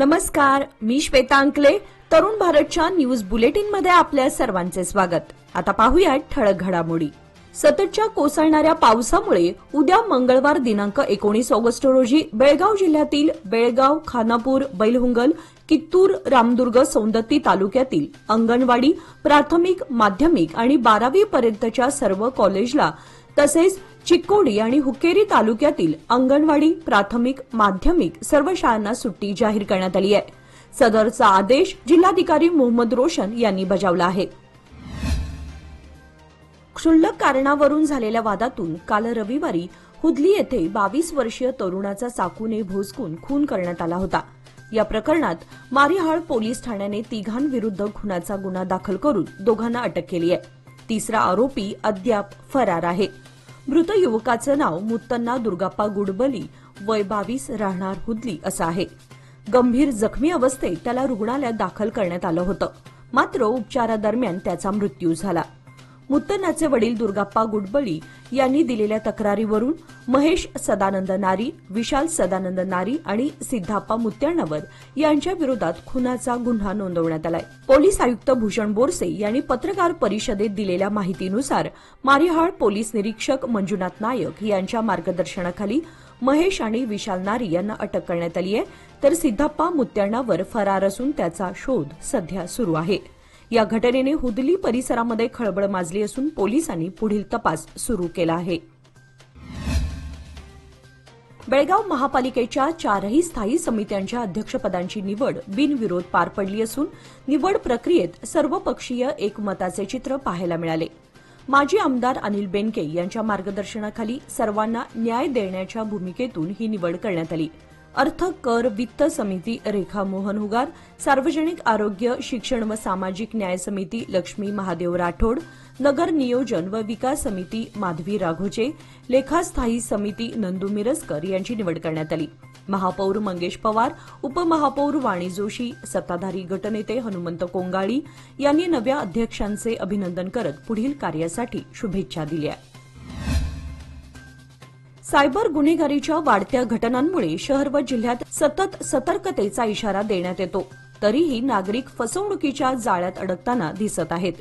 नमस्कार, मी श्वेता अंकले. तरुण भारतच्या न्यूज बुलेटिन मध्ये आपल्या सर्वांचे स्वागत. आता पाहूया ठळक घडामोडी. सततच्या कोसळणाऱ्या पावसामुळे उद्या मंगळवार दिनांक 19 ऑगस्ट रोजी बेळगाव जिल्ह्यातील बेळगाव, खानापूर, बैलहुंगल, कित्तूर, रामदुर्ग, सौंदत्ती तालुक्यातील अंगणवाडी, प्राथमिक, माध्यमिक आणि 12वी पर्यंतच्या सर्व कॉलेजला तसेच चिक्कोडी आणि हुक्केरी तालुक्यातील अंगणवाडी, प्राथमिक, माध्यमिक सर्व शाळांना सुट्टी जाहीर करण्यात आली आहे. सदरचा आदेश जिल्हाधिकारी मोहम्मद रोशन यांनी बजावला आहे. क्षुल्लक कारणावरून झालेल्या वादातून काल रविवारी हुदली येथे 22 वर्षीय तरुणाचा चाकूने भोसकून खून करण्यात आला होता. या प्रकरणात मारिहाळ पोलीस ठाण्याने तिघांविरुद्ध खुनाचा गुन्हा दाखल करून दोघांना अटक केली आहे. तिसरा आरोपी अद्याप फरार आहे. मृत युवकाचं नाव मुत्तन्ना दुर्गाप्पा गुडबली, वय 22, राहणार हुदली असं आहे. गंभीर जखमी अवस्थेत त्याला रुग्णालयात दाखल करण्यात आलं होतं, मात्र उपचारादरम्यान त्याचा मृत्यू झाला. मुत्तन्नाचे वडील दुर्गाप्पा गुडबली यांनी दिलेल्या तक्रारीवरून महेश सदानंद नारी, विशाल सदानंद नारी आणि सिद्धाप्पा मुत्याळवर यांच्या विरोधात खुनाचा गुन्हा नोंदवण्यात आलाय. पोलीस आयुक्त भूषण बोरसे यांनी पत्रकार परिषदेत दिलेल्या माहितीनुसार मारिहाळ पोलीस निरीक्षक मंजुनाथ नायक यांच्या मार्गदर्शनाखाली महेश आणि विशाल नारी यांना अटक करण्यात आली आहे, तर सिद्धाप्पा मुत्याळवर फरार असून त्याचा शोध सध्या सुरू आहे. या घटनेने हुदली परिसरामध्ये खळबळ माजली असून पोलिसांनी पुढील तपास सुरू केला आहे. बेळगाव महापालिकेच्या 4ही स्थायी समित्यांच्या अध्यक्षपदांची निवड बिनविरोध पार पडली असून निवड प्रक्रियेत सर्वपक्षीय एकमताचे चित्र पाहायला मिळाले. माजी आमदार अनिल बेनके यांच्या मार्गदर्शनाखाली सर्वांना न्याय देण्याच्या भूमिकेतून ही निवड करण्यात आली. अर्थ, कर, वित्त समिती रेखा मोहन हुगार, सार्वजनिक आरोग्य, शिक्षण व सामाजिक न्याय समिती लक्ष्मी महादेव राठोड, नगर नियोजन व विकास समिती माधवी राघोचे, लेखास्थायी समिती नंदू मिरजकर यांची निवड करण्यात आली. महापौर मंगेश पवार, उपमहापौर वाणी जोशी, सत्ताधारी गटनेते हनुमंत कोंगाळी यांनी नव्या अध्यक्षांचे अभिनंदन करत पुढील कार्यासाठी शुभेच्छा दिल्या. सायबर गुन्हेगारीच्या वाढत्या घटनांमुळे शहर व जिल्ह्यात सतत सतर्कतेचा इशारा देण्यात येतो, तरीही नागरिक फसवणुकीच्या जाळ्यात अडकताना दिसत आहेत.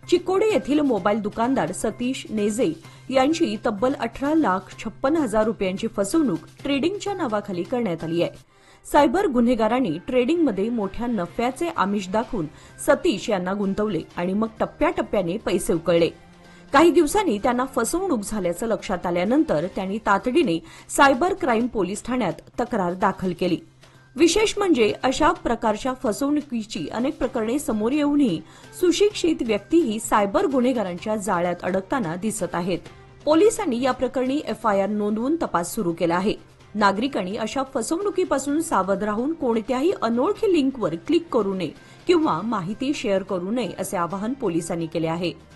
चिक्कोडी येथील मोबाईल दुकानदार सतीश नेजे यांची तब्बल 18,56,000 रुपयांची फसवणूक ट्रेडिंगच्या नावाखाली करण्यात आली आहे. सायबर गुन्हेगारांनी ट्रेडिंगमध्ये मोठ्या नफ्याचे आमिष दाखवून सतीश यांना गुंतवले आणि मग टप्प्याटप्प्याने पैसे उकळले. काही दिवसांनी त्यांना फसवणूक झाल्याचं लक्षात आल्यानंतर त्यांनी तातडीने सायबर क्राईम पोलीस ठाण्यात तक्रार दाखल केली. विशेष म्हणजे अशा प्रकारच्या फसवणुकीची अनेक प्रकरणे समोर येऊनही सुशिक्षित व्यक्तीही सायबर गुन्हेगारांच्या जाळ्यात अडकताना दिसत आहेत. पोलिसांनी या प्रकरणी एफआयआर नोंदवून तपास सुरू केला आहे. नागरिकांनी अशा फसवणुकीपासून सावध राहून कोणत्याही अनोळखी लिंकवर क्लिक करू नये किंवा माहिती शेअर करू नये असे आवाहन पोलिसांनी केले आहे.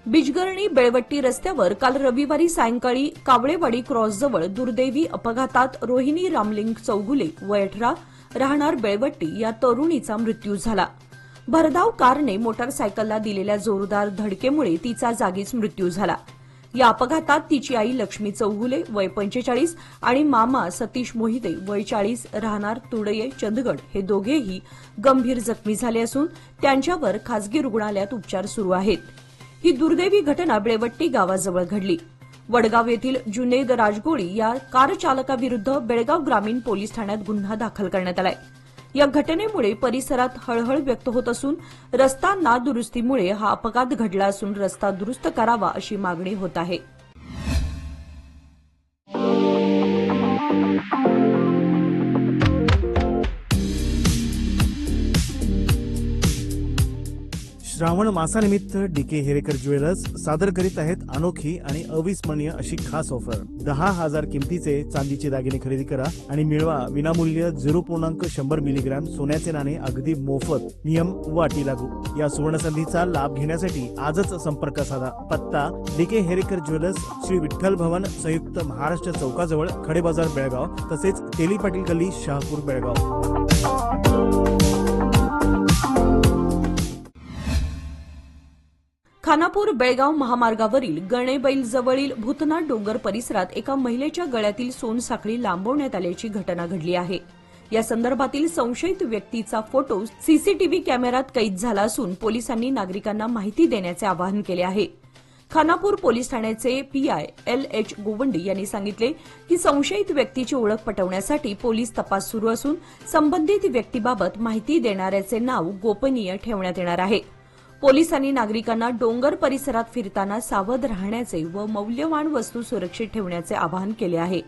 बिजगर्णी बेळवट्टी रस्त्यावर काल रविवारी सायंकाळी कावळेवाडी क्रॉसजवळ दुर्दैवी अपघातात रोहिणी रामलिंग चौगुले, वय 18, राहणार बेळवट्टी या तरुणीचा मृत्यू झाला. भरधाव कारने मोटारसायकलला दिलेल्या जोरदार धडकेमुळे तिचा जागीच मृत्यू झाला. या अपघातात तिची आई लक्ष्मी चौगुले, वय 45 आणि मामा सतीश मोहिते, वय 40, राहणार तुडये, चंदगड हे दोघेही गंभीर जखमी झाले असून त्यांच्यावर खासगी रुग्णालयात उपचार सुरू आहेत. ही दुर्दैवी घटना बेळवट्टी गावाजवळ घडली. वडगाव येथील जुनेद राजगोळी या कार चालकाविरुद्ध बेळगाव ग्रामीण पोलीस ठाण्यात गुन्हा दाखल करण्यात आलाय. या घटनेमुळे परिसरात हळहळ व्यक्त होत असून रस्ता नादुरुस्तीमुळे हा अपघात घडला असून रस्ता दुरुस्त करावा अशी मागणी होत आहे. श्रावण मासानिमित्त डीके हेरेकर ज्वेलर्स सादर करीत आहेत अनोखी आणि अविस्मरणीय अशी खास ऑफर. 10,000 किमतीचे चांदीचे दागिने खरेदी करा आणि मिळवा विनामूल्य 0.100 मिलीग्रॅम सोन्याचे नाणे अगदी मोफत. नियम व अटी लागू. या सुवर्णसंधीचा लाभ घेण्यासाठी आजच संपर्क साधा. पत्ता डीके हेरेकर ज्वेलर्स, श्री विठ्ठल भवन, संयुक्त महाराष्ट्र चौकाजवळ, खडे बाजार बेळगाव, तसेच तेली पाटील गल्ली, शहापूर बेळगाव. खानापूर बेळगाव महामार्गावरील गणेबैलजवळील भूतनाथ डोंगर परिसरात एका महिलेच्या गळ्यातील सोनसाखळी लांबवण्यात आल्याची घटना घडली आहे. या संदर्भातील संशयित व्यक्तीचा फोटो सीसीटीव्ही कॅमेऱ्यात कैद झाला असून पोलिसांनी नागरिकांना माहिती देण्याचे आवाहन केले आहे. खानापूर पोलीस ठाण्याचे पीआय LH गोवंडी यांनी सांगितले की संशयित व्यक्तीची ओळख पटवण्यासाठी पोलीस तपास सुरू असून संबंधित व्यक्तीबाबत माहिती देणाऱ्याचे नाव गोपनीय ठेवण्यात येणार आहे. पोलिसांनी नागरिकांना डोंगर परिसरात फिरताना सावध राहण्याचे व मौल्यवान वस्तू सुरक्षित ठेवण्याचे आवाहन केले आहे.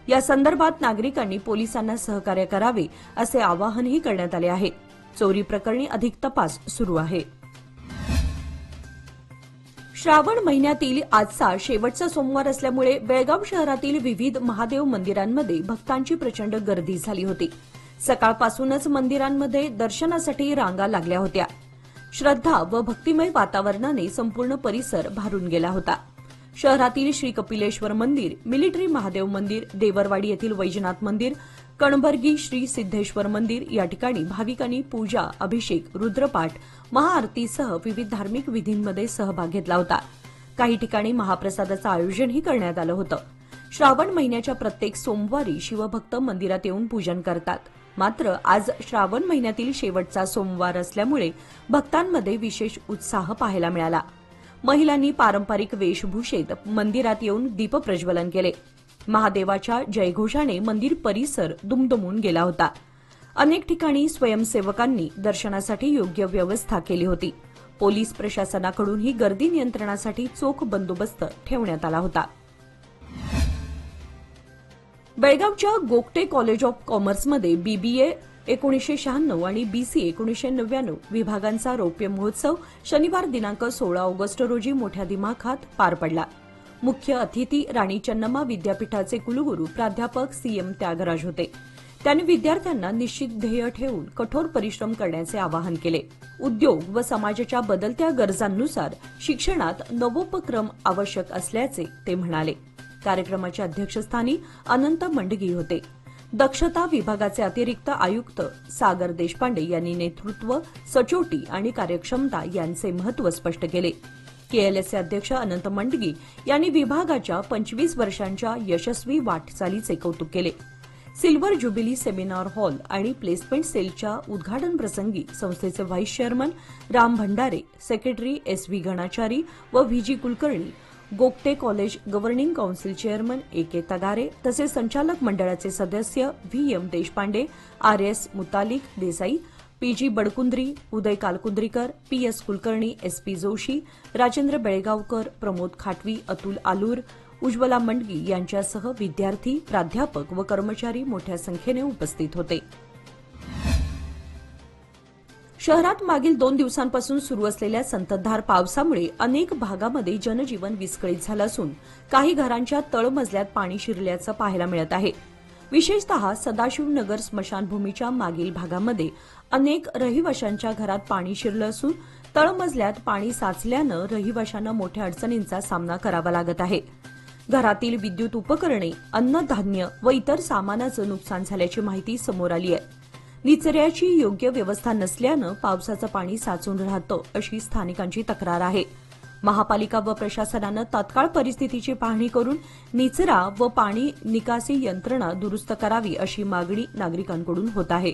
या संदर्भात नागरिकांनी पोलिसांना सहकार्य करावे असे आवाहनही करण्यात आले आहे. चोरी प्रकरणी अधिक तपास सुरू आहे. श्रावण महिन्यातील आजचा शेवटचा सोमवार असल्यामुळे बेळगाव शहरातील विविध महादेव मंदिरांमध्ये भक्तांची प्रचंड गर्दी झाली होती. सकाळपासूनच मंदिरांमध्ये दर्शनासाठी रांगा लागल्या होत्या. श्रद्धा व भक्तिमय वातावरणाने संपूर्ण परिसर भारून गेला होता. शहरातील श्री कपिलेश्वर मंदिर, मिलिटरी महादेव मंदिर, देवरवाडी येथील वैजनाथ मंदिर, कणबर्गी श्री सिद्धेश्वर मंदिर या ठिकाणी भाविकांनी पूजा, अभिषेक, रुद्रपाठ, महाआरतीसह विविध धार्मिक विधींमध्ये सहभाग घेतला होता. काही ठिकाणी महाप्रसादाचं आयोजनही करण्यात आलं होतं. श्रावण महिन्याच्या प्रत्येक सोमवारी शिवभक्त मंदिरात येऊन पूजन करतात. मात्र आज श्रावण महिन्यातील शेवटचा सोमवार असल्यामुळे भक्तांमध्ये विशेष उत्साह पाहायला मिळाला. महिलांनी पारंपरिक वेशभूषेत मंदिरात येऊन दीपप्रज्वलन केले. महादेवाच्या जयघोषाने मंदिर परिसर दुमदुमून गेला होता. अनेक ठिकाणी स्वयंसेवकांनी दर्शनासाठी योग्य व्यवस्था केली होती. पोलीस प्रशासनाकडूनही गर्दी नियंत्रणासाठी चोख बंदोबस्त ठेवण्यात आला होता. बेळगावच्या गोगटे कॉलेज ऑफ कॉमर्समध्ये BBA 1996 आणि BCA 1999 विभागांचा रौप्य महोत्सव शनिवार दिनांक 16 ऑगस्ट रोजी मोठ्या दिमाखात पार पडला. मुख्य अतिथी राणी चन्नम्मा विद्यापीठाचे कुलगुरू प्राध्यापक CM त्यागराज होते. त्यांनी विद्यार्थ्यांना निश्चित ध्येय ठेवून कठोर परिश्रम करण्याचे आवाहन केले. उद्योग व समाजाच्या बदलत्या गरजांनुसार शिक्षणात नवोपक्रम आवश्यक असल्याचे ते म्हणाले. कार्यक्रमाच्या अध्यक्षस्थानी अनंत मंडगी होते. दक्षता विभागाचे अतिरिक्त आयुक्त सागर देशपांडे यांनी नेतृत्व, सचोटी आणि कार्यक्षमता यांचे महत्त्व स्पष्ट केले. KLSचे अध्यक्ष अनंत मंडगी यांनी विभागाच्या 25 वर्षांच्या यशस्वी वाटचालीचे कौतुक केले. सिल्वर ज्युबिली सेमिनार हॉल आणि प्लेसमेंट सेलच्या उद्घाटन प्रसंगी संस्थेचे vice chairman Ram Bhandare, secretary SV Ganachari व VG Kulkarni, Gogate college governing council chairman AK Tagare तसेच संचालक मंडळाचे सदस्य VM देशपांडे, RS मुतालिक देसाई, PG बडकुंद्री, उदय कालकुंद्रीकर, PS कुलकर्णी, SP जोशी, राजेंद्र बेळगावकर, प्रमोद खाटवी, अतुल आलूर, उज्ज्वला मंडगी यांच्यासह विद्यार्थी, प्राध्यापक व कर्मचारी मोठ्या संख्येने उपस्थित होते. शहरात मागील 2 दिवसांपासून सुरू असलेल्या संततधार पावसामुळे अनेक भागामध्ये जनजीवन विस्कळीत झालं असून काही घरांच्या तळमजल्यात पाणी शिरल्याचं पाहायला मिळत आहे. विशेषतः सदाशिवनगर स्मशानभूमीच्या मागील भागामध्ये अनेक रहिवाशांच्या घरात पाणी शिरलं असून तळमजल्यात पाणी साचल्यानं रहिवाशांना मोठ्या अडचणींचा सामना करावा लागत आहे. घरातील विद्युत उपकरणे, अन्नधान्य व इतर सामानाचं नुकसान झाल्याची माहिती समोर आली आहे. निचऱ्याची योग्य व्यवस्था नसल्यानं पावसाचं पाणी साचून राहतं अशी स्थानिकांची तक्रार आहे. महापालिका व प्रशासनानं तात्काळ परिस्थितीची पाहणी करून निचरा व पाणी निकासी यंत्रणा दुरुस्त करावी अशी मागणी नागरिकांकडून होत आहे.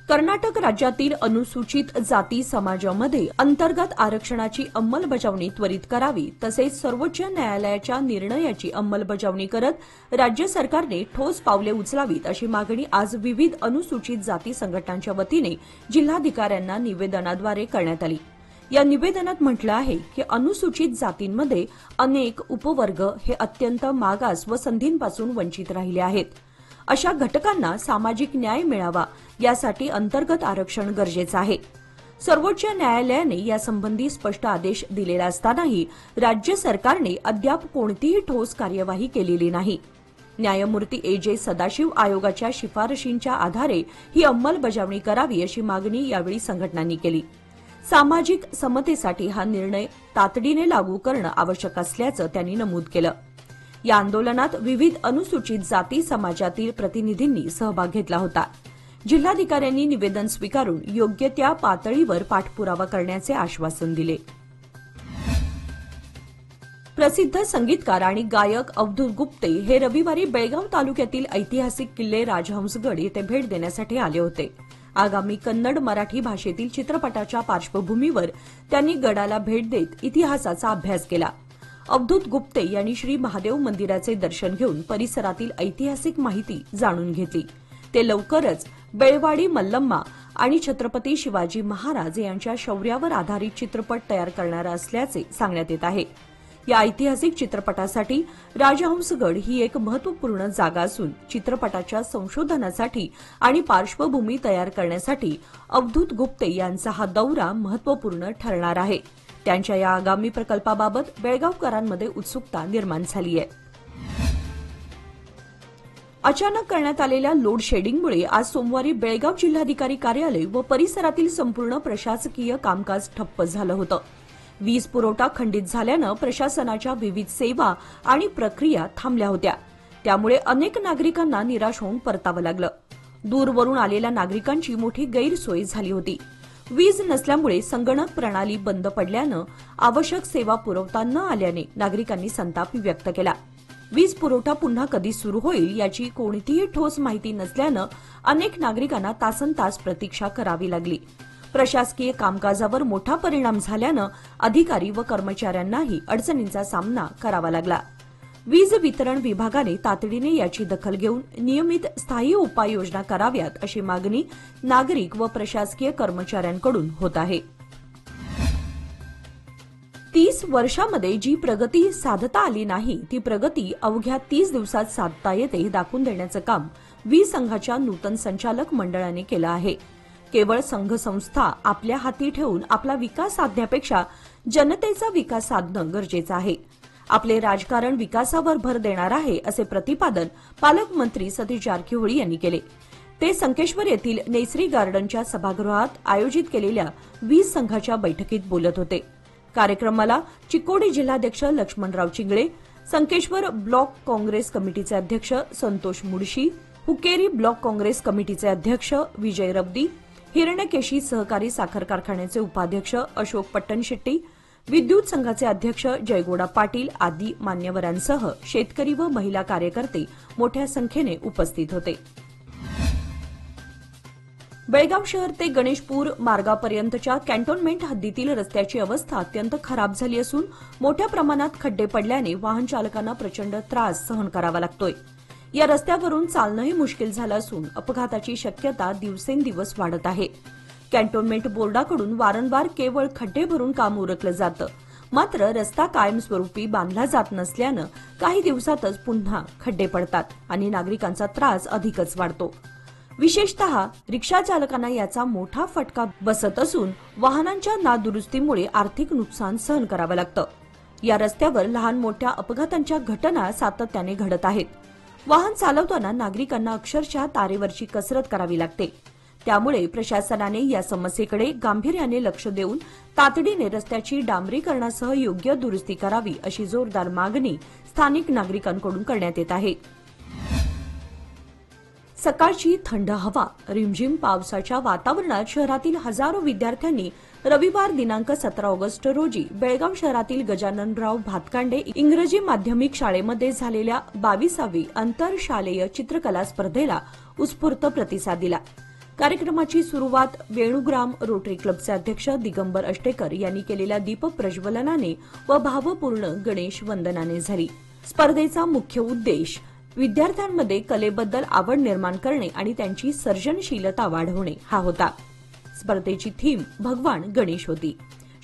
कर्नाटक राज्यातील अनुसूचित जाती समाजामध्ये अंतर्गत आरक्षणाची अंमलबजावणी त्वरित करावी तसेच सर्वोच्च न्यायालयाच्या निर्णयाची अंमलबजावणी करत राज्य सरकारने ठोस पावले उचलावीत अशी मागणी आज विविध अनुसूचित जाती संघटनांच्या वतीने जिल्हाधिकाऱ्यांना निवेदनाद्वारे करण्यात आली. या निवेदनात म्हटलं आहे की अनुसूचित जातींमध्ये अनेक उपवर्ग हे अत्यंत मागास व संधींपासून वंचित राहिले आहेत. अशा घटकांना सामाजिक न्याय मिळावा यासाठी अंतर्गत आरक्षण गरजेचं आहे. सर्वोच्च न्यायालयाने यासंबंधी स्पष्ट आदेश दिलेला असतानाही राज्य सरकारने अद्याप कोणतीही ठोस कार्यवाही केलेली नाही. न्यायमूर्ती AJ सदाशिव आयोगाच्या शिफारशींच्या आधारे ही अंमलबजावणी करावी अशी मागणी यावेळी संघटनांनी केली. सामाजिक समतेसाठी हा निर्णय तातडीने लागू करणं आवश्यक असल्याचं त्यांनी नमूद केलं. या आंदोलनात विविध अनुसूचित जाती समाजातील प्रतिनिधींनी सहभाग घेतला होता. जिल्हाधिकाऱ्यांनी निवेदन स्वीकारून योग्य त्या पातळीवर पाठपुरावा करण्याचे आश्वासन दिले. प्रसिद्ध संगीतकार आणि गायक अवधूत गुप्ते हे रविवारी बेळगाव तालुक्यातील ऐतिहासिक किल्ले राजहंसगड येथे भेट देण्यासाठी आले होते. आगामी कन्नड मराठी भाषेतील चित्रपटाच्या पार्श्वभूमीवर त्यांनी गडाला भेट देत इतिहासाचा अभ्यास केला. अवधूत गुप्ते यांनी श्री महादेव मंदिराचे दर्शन घेऊन परिसरातील ऐतिहासिक माहिती जाणून घेतली. ते लवकरच बेळवाडी मल्लम्मा आणि छत्रपती शिवाजी महाराज यांच्या शौर्यावर आधारित चित्रपट तयार करणार असल्याचे सांगण्यात येत आहे. या ऐतिहासिक चित्रपटासाठी राजहंसगड ही एक महत्वपूर्ण जागा असून चित्रपटाच्या संशोधनासाठी आणि पार्श्वभूमी तयार करण्यासाठी अवधूत गुप्ते यांचा हा दौरा महत्वपूर्ण ठरणार आहे. त्यांच्या या आगामी प्रकल्पाबाबत बेळगावकरांमध्ये उत्सुकता निर्माण झाली आहे. अचानक करण्यात आलेल्या लोड शेडिंगमुळे आज सोमवारी बेळगाव जिल्हाधिकारी कार्यालय व परिसरातील संपूर्ण प्रशासकीय कामकाज ठप्प झालं होतं. वीज पुरवठा खंडित झाल्यानं प्रशासनाच्या विविध सेवा आणि प्रक्रिया थांबल्या होत्या. त्यामुळे अनेक नागरिकांना निराश होऊन परतावं लागलं. दूरवरून आलेल्या नागरिकांची मोठी गैरसोय झाली होती. वीज नसल्यामुळे संगणक प्रणाली बंद पडल्यानं आवश्यक सेवा पुरवता न आल्याने नागरिकांनी संताप व्यक्त केला. वीज पुरवठा पुन्हा कधी सुरू होईल याची कोणतीही ठोस माहिती नसल्यानं अनेक नागरिकांना तासनतास प्रतीक्षा करावी लागली. प्रशासकीय कामकाजावर मोठा परिणाम झाल्यानं अधिकारी व कर्मचाऱ्यांनाही अडचणींचा सामना करावा लागला. वीज वितरण विभागाने तातडीने याची दखल घेऊन नियमित स्थायी उपाययोजना कराव्यात अशी मागणी नागरिक व प्रशासकीय कर्मचाऱ्यांकडून होत आहे. 30 वर्षांमध्ये जी प्रगती साधता आली नाही ती प्रगती अवघ्या 30 दिवसात साधता येते हे दाखवून देण्याचं काम वीज संघाच्या नूतन संचालक मंडळाने केलं आहे. केवळ संघ संस्था आपल्या हाती ठेवून आपला विकास साधण्यापेक्षा जनतेचा विकास साधणं गरजेचं आहे. आपले राजकारण विकासावर भर देणार आहे असे प्रतिपादन पालकमंत्री सतीश जारकिहोळी यांनी केले. ते संकेश्वर येथील नेसरी गार्डनच्या सभागृहात आयोजित केलेल्या वीज संघाच्या बैठकीत बोलत होते. कार्यक्रमाला चिकोडी जिल्हाध्यक्ष लक्ष्मणराव चिंगळे, संकेश्वर ब्लॉक काँग्रेस कमिटीचे अध्यक्ष संतोष मुडशी, हुकेरी ब्लॉक काँग्रेस कमिटीचे अध्यक्ष विजय रब्दी, हिरण्यकेशी सहकारी साखर कारखान्याचे उपाध्यक्ष अशोक पट्टणशेट्टी, विद्युत संघाचे अध्यक्ष जयगोडा पाटील आदी मान्यवरांसह शेतकरी व महिला कार्यकर्ते मोठ्या संख्येने उपस्थित होते. बेळगाव शहर ते गणेशपूर मार्गापर्यंतच्या कॅन्टोन्मेंट हद्दीतील रस्त्याची अवस्था अत्यंत खराब झाली असून मोठ्या प्रमाणात खड्डे पडल्याने वाहन चालकांना प्रचंड त्रास सहन करावा लागतोय. या रस्त्यावरून चालणंही मुश्किल झालं असून अपघाताची शक्यता दिवसेंदिवस वाढत आहे. कॅन्टोन्मेंट बोर्डाकडून वारंवार केवळ खड्डे भरून काम उरकलं जातं. मात्र रस्ता कायमस्वरूपी बांधला जात नसल्यानं काही दिवसातच पुन्हा खड्डे पडतात आणि नागरिकांचा त्रास अधिकच वाढतो. विशेषतः रिक्षा चालकांना याचा मोठा फटका बसत असून वाहनांच्या नादुरुस्तीमुळे आर्थिक नुकसान सहन करावं लागतं. या रस्त्यावर लहान मोठ्या अपघातांच्या घटना सातत्याने घडत आहेत. वाहन चालवताना नागरिकांना अक्षरशः तारेवरची कसरत करावी लागते. त्यामुळे प्रशासनाने या समस्येकडे गांभीर्याने लक्ष देऊन तातडीने रस्त्याची डांबरीकरणासह योग्य दुरुस्ती करावी अशी जोरदार मागणी स्थानिक नागरिकांकडून करण्यात येत आहे. सकाळची थंड हवा, रिमझिम पावसाच्या वातावरणात शहरातील हजारो विद्यार्थ्यांनी रविवार दिनांक 17 ऑगस्ट रोजी बेळगाव शहरातील गजाननराव भातकांडे इंग्रजी माध्यमिक शाळेमध्ये झालेल्या 22वी आंतरशालेय चित्रकला स्पर्धेला उत्स्फूर्त प्रतिसाद दिला. कार्यक्रमाची सुरुवात वेणुग्राम रोटरी क्लबचे अध्यक्ष दिगंबर अष्टेकर यांनी केलेल्या दीप प्रज्वलनाने व भावपूर्ण गणेश वंदनाने झाली. स्पर्धेचा मुख्य उद्देश विद्यार्थ्यांमध्ये कलेबद्दल आवड निर्माण करणे आणि त्यांची सर्जनशीलता वाढवणे हा होता. स्पर्धेची थीम भगवान गणेश होती.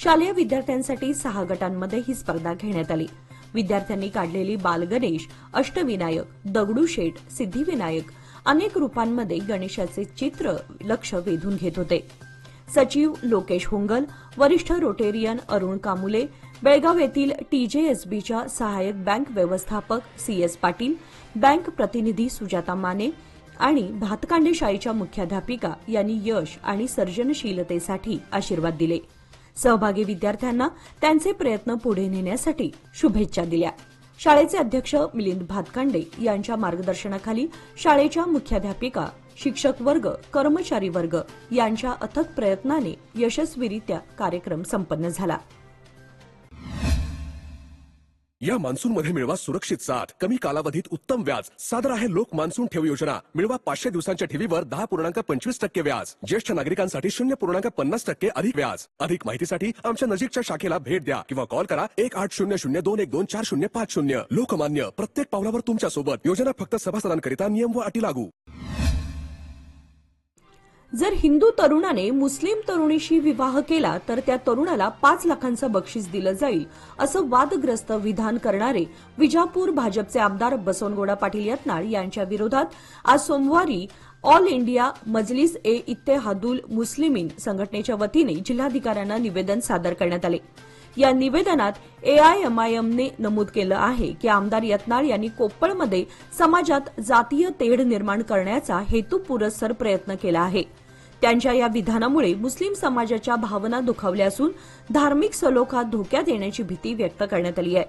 शालेय विद्यार्थ्यांसाठी 6 गटांमध्ये ही स्पर्धा घेण्यात आली. विद्यार्थ्यांनी काढलेली बालगणेश, अष्टविनायक, दगडूशेठ, सिद्धिविनायक अनेक रूपांमध्ये गणेशाचे चित्र लक्ष वेधून घेत होते. सचिव लोकेश होंगल, वरिष्ठ रोटेरियन अरुण कामुले, बेळगाव येथील TJSBच्या सहाय्यक बँक व्यवस्थापक CS पाटील, बँक प्रतिनिधी सुजाता माने आणि भातकांडे शाळेच्या मुख्याध्यापिका यांनी यश आणि सर्जनशीलतेसाठी आशीर्वाद दिले. सहभागी विद्यार्थ्यांना त्यांचे प्रयत्न पुढे नेण्यासाठी शुभेच्छा दिल्या. शाळेचे अध्यक्ष मिलिंद भातकांडे यांच्या मार्गदर्शनाखाली शाळेच्या मुख्याध्यापिका शिक्षक वर्ग, कर्मचारी वर्ग यांच्या अथक प्रयत्नाने यशस्वीरित्या कार्यक्रम संपन्न झाला. या मान्सूनमध्ये मिळवा सुरक्षित साथ, कमी कालावधीत उत्तम व्याज. सादर आहे लोक मान्सून ठेव योजना. मिळवा 500 दिवसांच्या ठेवीवर 10.25% व्याज. ज्येष्ठ नागरिकांसाठी 0.50% अधिक व्याज. अधिक माहितीसाठी आमच्या नजीकच्या शाखेला भेट द्या किंवा कॉल करा 1800-212-4050. लोकमान्य, प्रत्येक पावलावर तुमच्या सोबत. योजना फक्त सभासदांकरिता. नियम व अटी लागू. जर हिंदू तरुणाने मुस्लिम तरुणीशी विवाह केला तर त्या तरुणाला 5 लाखांचं बक्षीस दिलं जाईल, असं वादग्रस्त विधान करणारे विजापूर भाजपचे आमदार बसवनगौडा पाटील यत्नाळ यांच्या विरोधात आज सोमवारी ऑल इंडिया मजलिस ए इत्तेहादुल मुस्लिमीन संघटनेच्या वतीने जिल्हाधिकाऱ्यांना निवेदन सादर करण्यात आले. या निवेदनात एआयएमआयएमने नमूद केलं आहे की आमदार यत्नाळ यांनी कोप्पळमध्ये समाजात जातीय तेढ निर्माण करण्याचा हेतुपुरस्सर प्रयत्न केला आहे. त्यांच्या या विधानामुळे मुस्लिम समाजाच्या भावना दुखावल्या असून धार्मिक सलोखा धोक्यात येण्याची भीती व्यक्त करण्यात आली आहे.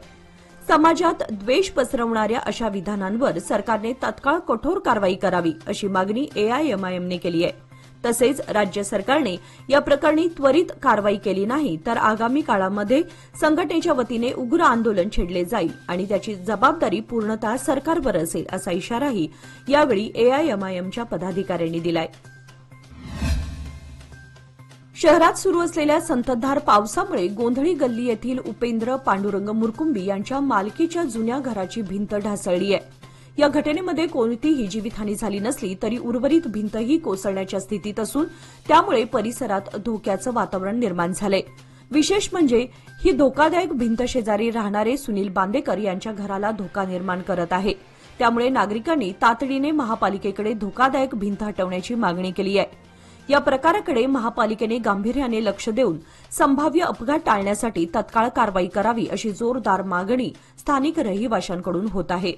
समाजात द्वेष पसरवणाऱ्या अशा विधानांवर सरकारने तत्काळ कठोर कारवाई करावी अशी मागणी एआयएमआयएमने केली आहे. तसेच राज्य सरकारने या प्रकरणी त्वरित कारवाई केली नाही तर आगामी काळामध्ये संघटनेच्या वतीने उग्र आंदोलन छेडले जाईल आणि त्याची जबाबदारी पूर्णतः सरकारवर असेल असा इशाराही यावेळी एआयएमआयएमच्या पदाधिकाऱ्यांनी दिलाय. शहरात सुरू असलेल्या संततधार पावसामुळे गोंधळी गल्ली येथील उपेंद्र पांडुरंग मुरकुंबी यांच्या मालकीच्या जुन्या घराची भिंत ढासळली आहे. या घटनेमध्ये कोणतीही जीवितहानी झाली नसली तरी उर्वरित भिंतही कोसळण्याच्या स्थितीत असून त्यामुळे परिसरात धोक्याचं वातावरण निर्माण झालंय. विशेष म्हणजे ही धोकादायक भिंत शेजारी राहणारे सुनील बांदेकर यांच्या घराला धोका निर्माण करत आहे. त्यामुळे नागरिकांनी तातडीने महापालिकेकडे धोकादायक भिंत हटवण्याची मागणी केली आहे. या प्रकाराकडे महापालिकेने गांभीर्याने लक्ष देऊन संभाव्य अपघात टाळण्यासाठी तत्काळ कारवाई करावी अशी जोरदार मागणी स्थानिक रहिवाशांकडून होत आहे.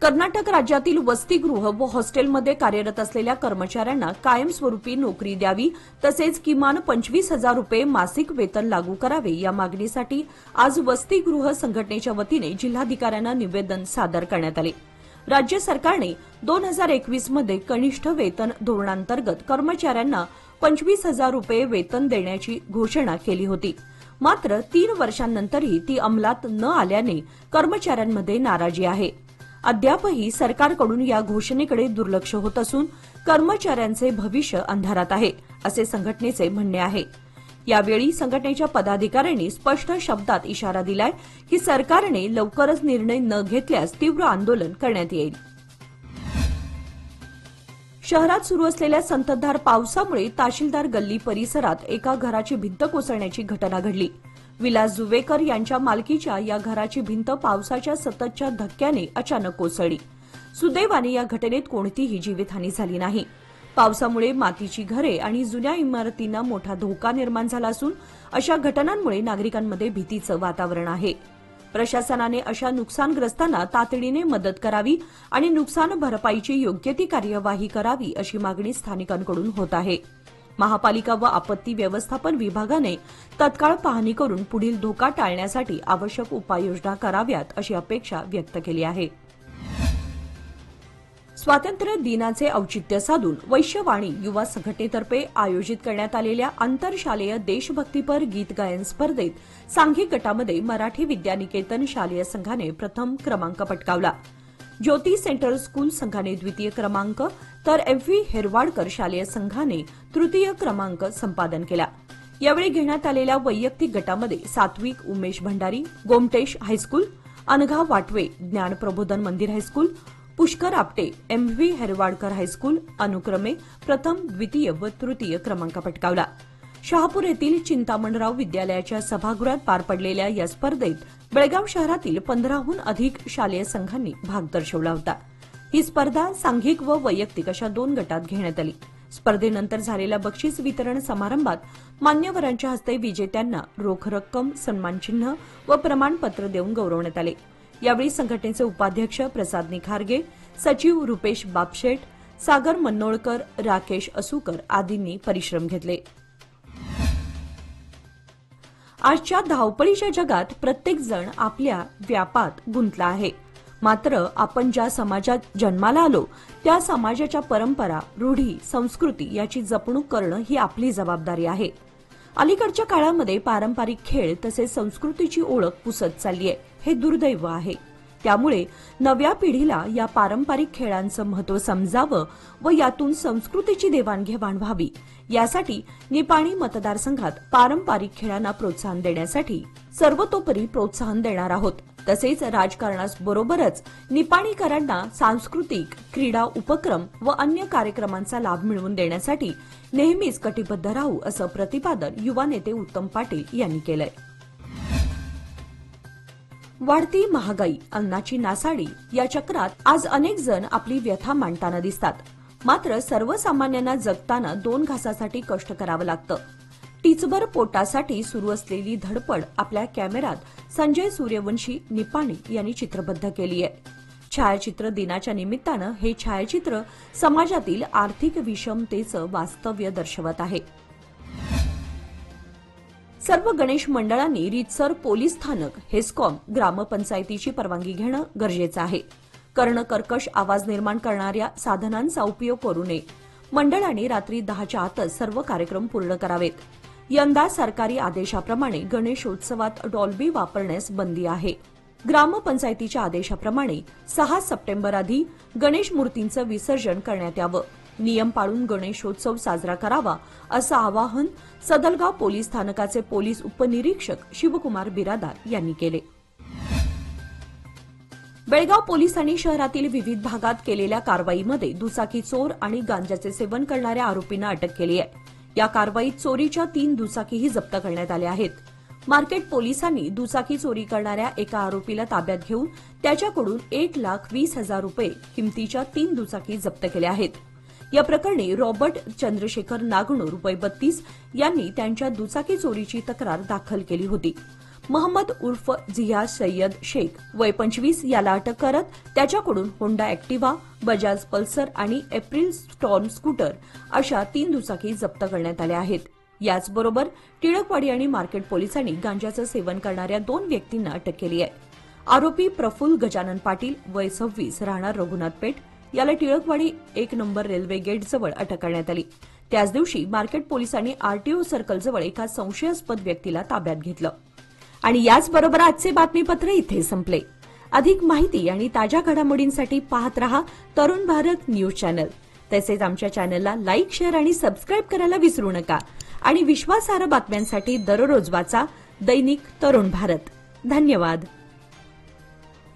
कर्नाटक राज्यातील वसतिगृह व हॉस्टेलमध्ये कार्यरत असलेल्या कर्मचाऱ्यांना कायमस्वरूपी नोकरी द्यावी तसेच किमान 25,000 रुपये मासिक वेतन लागू करावे या मागणीसाठी आज वसतिगृह संघटनेच्या वतीने जिल्हाधिकाऱ्यांना निवेदन सादर करण्यात आले. राज्य सरकारने 2021 मध्ये कनिष्ठ वेतन धोरणांतर्गत कर्मचाऱ्यांना 25,000 रुपये वेतन देण्याची घोषणा केली होती. मात्र 3 वर्षांनंतरही ती अंमलात न आल्याने कर्मचाऱ्यांमध्ये नाराजी आहे. अद्यापही सरकारकडून या घोषणेकडे दुर्लक्ष होत असून कर्मचाऱ्यांचे भविष्य अंधारात आहे असे संघटनेचे म्हणणे आहे. यावेळी संघटनेच्या पदाधिकाऱ्यांनी स्पष्ट शब्दात इशारा दिलाय की सरकारने लवकरच निर्णय न घेतल्यास तीव्र आंदोलन करण्यात येईल. शहरात सुरू असलेल्या संततधार पावसामुळे तहसीलदार गल्ली परिसरात एका घराची भिंत कोसळण्याची घटना घडली. विलास जुवेकर यांच्या मालकीच्या या घराची भिंत पावसाच्या सततच्या धक्क्याने अचानक कोसळली. सुदैवाने या घटनेत कोणतीही जीवितहानी झाली नाही. पावसामुळे मातीची घरे आणि जुन्या इमारतींना मोठा धोका निर्माण झाला असून अशा घटनांमुळे नागरिकांमध्ये भीतीचं वातावरण आहे. प्रशासनाने अशा नुकसानग्रस्तांना तातडीने मदत करावी आणि नुकसान भरपाईची योग्य ती कार्यवाही करावी अशी मागणी स्थानिकांकडून होत आहे. महापालिका व आपत्ती व्यवस्थापन विभागाने तत्काळ पाहणी करून पुढील धोका टाळण्यासाठी आवश्यक उपाययोजना कराव्यात अशी अपेक्षा व्यक्त केली आहे. स्वातंत्र्य दिनाचे औचित्य साधून वैश्यवाणी युवा संघटनेतर्फे आयोजित करण्यात आलेल्या आंतरशालेय देशभक्तीपर गीत गायन स्पर्धेत सांघिक गटामध्ये मराठी विद्यानिकेतन शालेय संघाने प्रथम क्रमांक पटकावला. ज्योती सेंट्रल स्कूल संघाने द्वितीय क्रमांक तर एम.व्ही. हेरवाडकर शालेय संघाने तृतीय क्रमांक संपादन केला. यावेळी घेण्यात आलेल्या वैयक्तिक गटामध्ये सात्विक उमेश भंडारी गोमटेश हायस्कूल, अनघा वाटवे ज्ञान प्रबोधन मंदिर हायस्कूल, पुष्कर आपटे एम.व्ही. हेरवाडकर हायस्कूल अनुक्रमे प्रथम, द्वितीय व तृतीय क्रमांक पटकावला. शहापूर येथील चिंतामणराव विद्यालयाच्या सभागृहात पार पडलेल्या या स्पर्धेत बेळगाव शहरातील 15हून अधिक शालेय संघांनी भाग दर्शवला होता. ही स्पर्धा सांघिक व वैयक्तिक अशा 2 गटात घेण्यात आली. स्पर्धेनंतर झालेल्या बक्षीस वितरण समारंभात मान्यवरांच्या हस्ते विजेत्यांना रोख रक्कम, सन्मानचिन्ह व प्रमाणपत्र देऊन गौरवण्यात आले. यावेळी संघटनेचे उपाध्यक्ष प्रसाद निखारगे, सचिव रुपेश बापशेठ, सागर मन्नोळकर, राकेश असुकर आदींनी परिश्रम घेतले. आजच्या धावपळीच्या जगात प्रत्येक जण आपल्या व्यापात गुंतला आहे. मात्र आपण ज्या समाजात जन्माला आलो त्या समाजाच्या परंपरा, रूढी, संस्कृती याची जपणूक करणं ही आपली जबाबदारी आहे. अलीकडच्या काळामध्ये पारंपरिक खेळ तसेच संस्कृतीची ओळख पुसत चालली आहे. हे दुर्दैव आहे. त्यामुळे नव्या पिढीला या पारंपरिक खेळांचं महत्त्व समजावं व यातून संस्कृतीची देवाणघेवाण व्हावी यासाठी निपाणी मतदारसंघात पारंपरिक खेळांना प्रोत्साहन देण्यासाठी सर्वतोपरी प्रोत्साहन देणार आहोत. तसेच राजकारणाबरोबरच निपाणीकरांना सांस्कृतिक, क्रीडा उपक्रम व अन्य कार्यक्रमांचा लाभ मिळवून देण्यासाठी नेहमीच कटिबद्ध राहू असं प्रतिपादन युवा नेते उत्तम पाटील यांनी केलंय. वाढती महागाई, अन्नाची नासाडी या चक्रात आज अनेक जण आपली व्यथा मांडताना दिसतात. मात्र सर्वसामान्यांना जगताना 2 घासासाठी कष्ट करावं लागतं. टिचभर पोटासाठी सुरू असलेली धडपड आपल्या कॅमेऱ्यात संजय सूर्यवंशी निपाणी यांनी चित्रबद्ध केली आहे. छायाचित्र दिनाच्या निमित्तानं हे छायाचित्र समाजातील आर्थिक विषमतेचं वास्तव्य दर्शवत आहे. सर्व गणेश मंडळांनी रीतसर पोलीस स्थानक, हेस्कॉम, ग्रामपंचायतीची परवानगी घेणं गरजेचं आहे. कर्णकर्कश आवाज निर्माण करणाऱ्या साधनांचा उपयोग करू नये. मंडळांनी रात्री 10च्या आतच सर्व कार्यक्रम पूर्ण करावेत. यंदा सरकारी आदेशाप्रमाणे गणेशोत्सवात डॉल्बी वापरण्यास बंदी आहे. ग्रामपंचायतीच्या आदेशाप्रमाणे 6 सप्टेंबर आधी गणेश मूर्तींचं विसर्जन करण्यात यावं. नियम पाळून गणेशोत्सव साजरा करावा असं आवाहन सदलगाव पोलीस स्थानकाचे पोलीस उपनिरीक्षक शिवकुमार बिरादार यांनी केले. बेळगाव पोलिसांनी शहरातील विविध भागात केलेल्या कारवाईमध्ये दुचाकी चोर आणि गांजाचे सेवन करणाऱ्या आरोपींना अटक केली आहे. या कारवाईत चोरीच्या 3 दुचाकीही जप्त करण्यात आल्या आहेत. मार्केट पोलिसांनी दुचाकी चोरी करणाऱ्या एका आरोपीला ताब्यात घेऊन त्याच्याकडून 1,20,000 रुपये किमतीच्या 3 दुचाकी जप्त केल्या आहेत. या प्रकरणी रॉबर्ट चंद्रशेखर नागणूर वय 32 यांनी त्यांच्या दुचाकी चोरीची तक्रार दाखल केली होती. मोहम्मद उर्फ झिया सय्यद शेख वय 25 याला अटक करत त्याच्याकडून होंडा ऍक्टिव्हा, बजाज पल्सर आणि एप्रिल स्टॉर्म स्कूटर अशा 3 दुचाकी जप्त करण्यात आल्या आहेत. याचबरोबर टिळकवाडी आणि मार्केट पोलिसांनी गांजाचं सेवन करणाऱ्या 2 व्यक्तींना अटक केली आहे. आरोपी प्रफुल्ल गजानन पाटील वय 26 राहणार रघुनाथ पेठ याला टिळकवाडी 1 नंबर रेल्वे गेट जवळ अटक करण्यात आली. त्याच दिवशी मार्केट पोलिसांनी आरटीओ सर्कल जवळ एका संशयास्पद व्यक्तीला ताब्यात घेतलं. आणि याचबरोबर आजचे बातमीपत्र इथे संपले. अधिक माहिती आणि ताज्या घडामोडींसाठी पाहत रहा तरुण भारत न्यूज चॅनल. तसेच आमच्या चॅनलला लाईक, शेअर आणि सबस्क्राईब करायला विसरू नका. आणि विश्वासार्ह बातम्यांसाठी दररोज वाचा दैनिक तरुण भारत. धन्यवाद.